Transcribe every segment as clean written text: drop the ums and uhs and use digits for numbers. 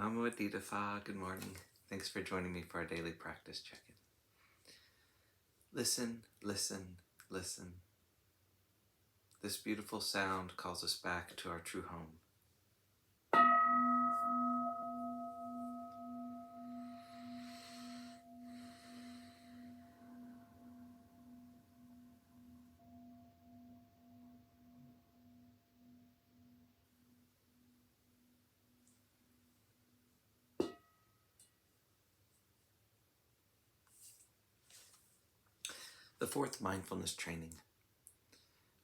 Namo Phat, good morning. Thanks for joining me for our daily practice check-in. Listen, listen, listen. This beautiful sound calls us back to our true home. The fourth mindfulness training.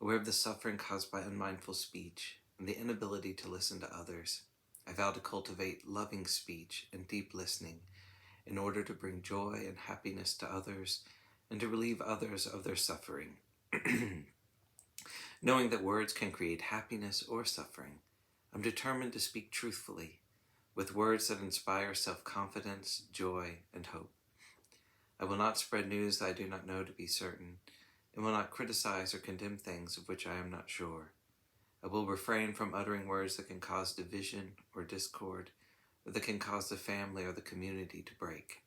Aware of the suffering caused by unmindful speech and the inability to listen to others, I vow to cultivate loving speech and deep listening in order to bring joy and happiness to others and to relieve others of their suffering. Knowing that words can create happiness or suffering, I'm determined to speak truthfully, with words that inspire self-confidence, joy, and hope. I will not spread news that I do not know to be certain, and will not criticize or condemn things of which I am not sure. I will refrain from uttering words that can cause division or discord, or that can cause the family or the community to break.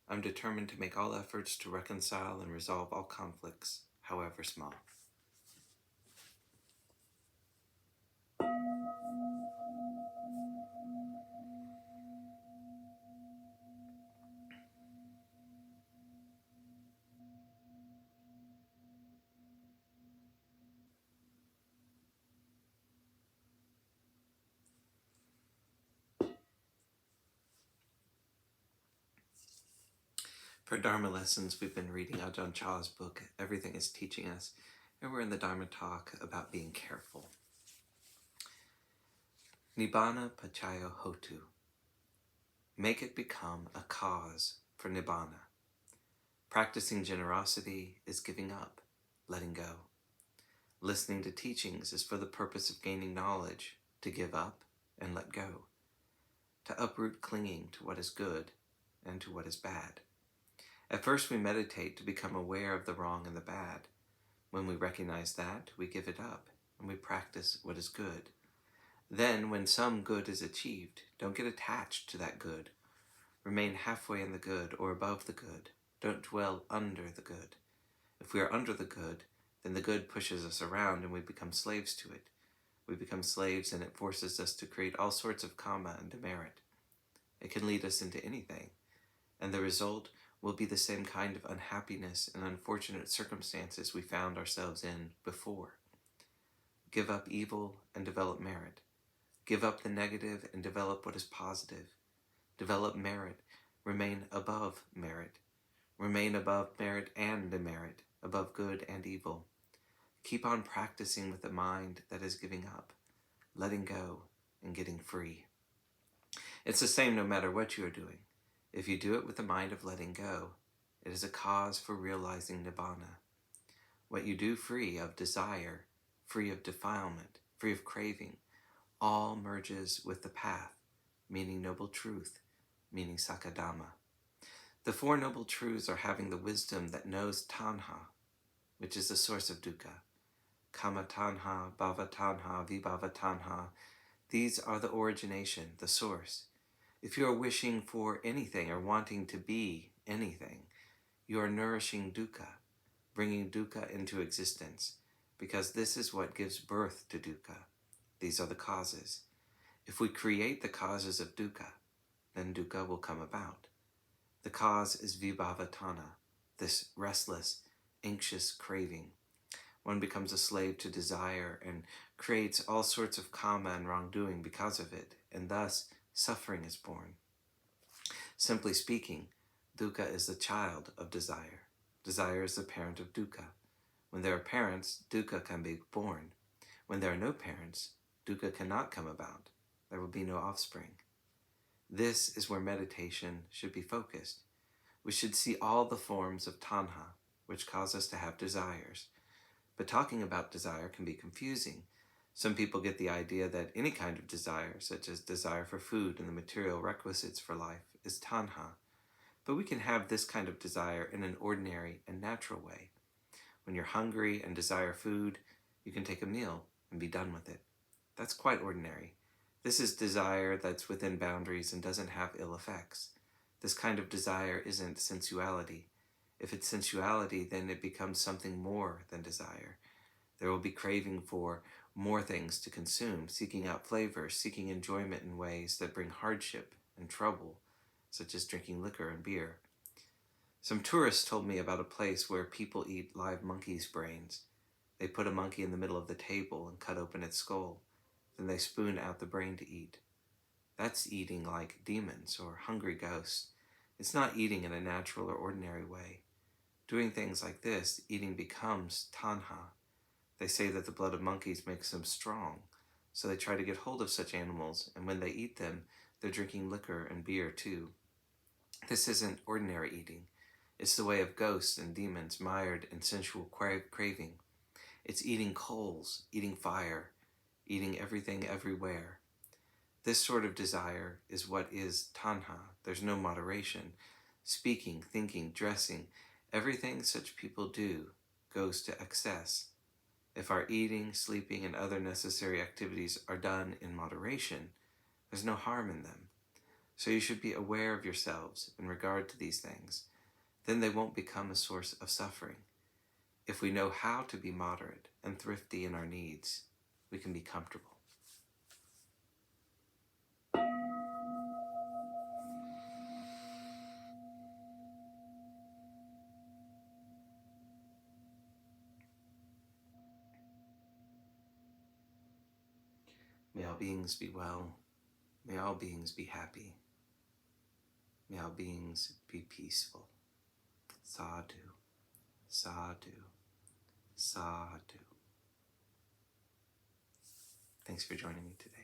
I'm determined to make all efforts to reconcile and resolve all conflicts, however small. For Dharma Lessons, we've been reading Ajahn Chah's book, Everything is Teaching Us, and we're in the Dharma talk about being careful. Nibbana pacayo hotu. Make it become a cause for Nibbana. Practicing generosity is giving up, letting go. Listening to teachings is for the purpose of gaining knowledge, to give up and let go. To uproot clinging to what is good and to what is bad. At first we meditate to become aware of the wrong and the bad. When we recognize that, we give it up and we practice what is good. Then, when some good is achieved, don't get attached to that good. Remain halfway in the good or above the good. Don't dwell under the good. If we are under the good, then the good pushes us around and we become slaves to it. We become slaves and it forces us to create all sorts of karma and demerit. It can lead us into anything, and the result will be the same kind of unhappiness and unfortunate circumstances we found ourselves in before. Give up evil and develop merit. Give up the negative and develop what is positive. Develop merit. Remain above merit. Remain above merit and demerit, above good and evil. Keep on practicing with a mind that is giving up, letting go, and getting free. It's the same no matter what you are doing. If you do it with a mind of letting go, it is a cause for realizing Nibbana. What you do free of desire, free of defilement, free of craving, all merges with the path, meaning noble truth, meaning Sabbadānaṃ. The Four Noble Truths are having the wisdom that knows tanha, which is the source of dukkha. Kama tanha, bhava tanha, vibhava tanha. These are the origination, the source. If you are wishing for anything or wanting to be anything, you are nourishing dukkha, bringing dukkha into existence, because this is what gives birth to dukkha. These are the causes. If we create the causes of dukkha, then dukkha will come about. The cause is vibhavatana, this restless, anxious craving. One becomes a slave to desire and creates all sorts of karma and wrongdoing because of it, and thus suffering is born. Simply speaking, dukkha is the child of desire. Desire is the parent of dukkha. When there are parents, dukkha can be born. When there are no parents, dukkha cannot come about. There will be no offspring. This is where meditation should be focused. We should see all the forms of tanha, which cause us to have desires. But talking about desire can be confusing. Some people get the idea that any kind of desire, such as desire for food and the material requisites for life, is tanha. But we can have this kind of desire in an ordinary and natural way. When you're hungry and desire food, you can take a meal and be done with it. That's quite ordinary. This is desire that's within boundaries and doesn't have ill effects. This kind of desire isn't sensuality. If it's sensuality, then it becomes something more than desire. There will be craving for more things to consume, seeking out flavor, seeking enjoyment in ways that bring hardship and trouble, such as drinking liquor and beer. Some tourists told me about a place where people eat live monkeys' brains. They put a monkey in the middle of the table and cut open its skull. Then they spoon out the brain to eat. That's eating like demons or hungry ghosts. It's not eating in a natural or ordinary way. Doing things like this, eating becomes tanha. They say that the blood of monkeys makes them strong, so they try to get hold of such animals, and when they eat them, they're drinking liquor and beer too. This isn't ordinary eating. It's the way of ghosts and demons mired in sensual craving. It's eating coals, eating fire, eating everything everywhere. This sort of desire is what is tanha. There's no moderation. Speaking, thinking, dressing, everything such people do goes to excess. If our eating, sleeping, and other necessary activities are done in moderation, there's no harm in them. So you should be aware of yourselves in regard to these things. Then they won't become a source of suffering. If we know how to be moderate and thrifty in our needs, we can be comfortable. May all beings be well. May all beings be happy. May all beings be peaceful. Sadhu, sadhu, sadhu. Thanks for joining me today.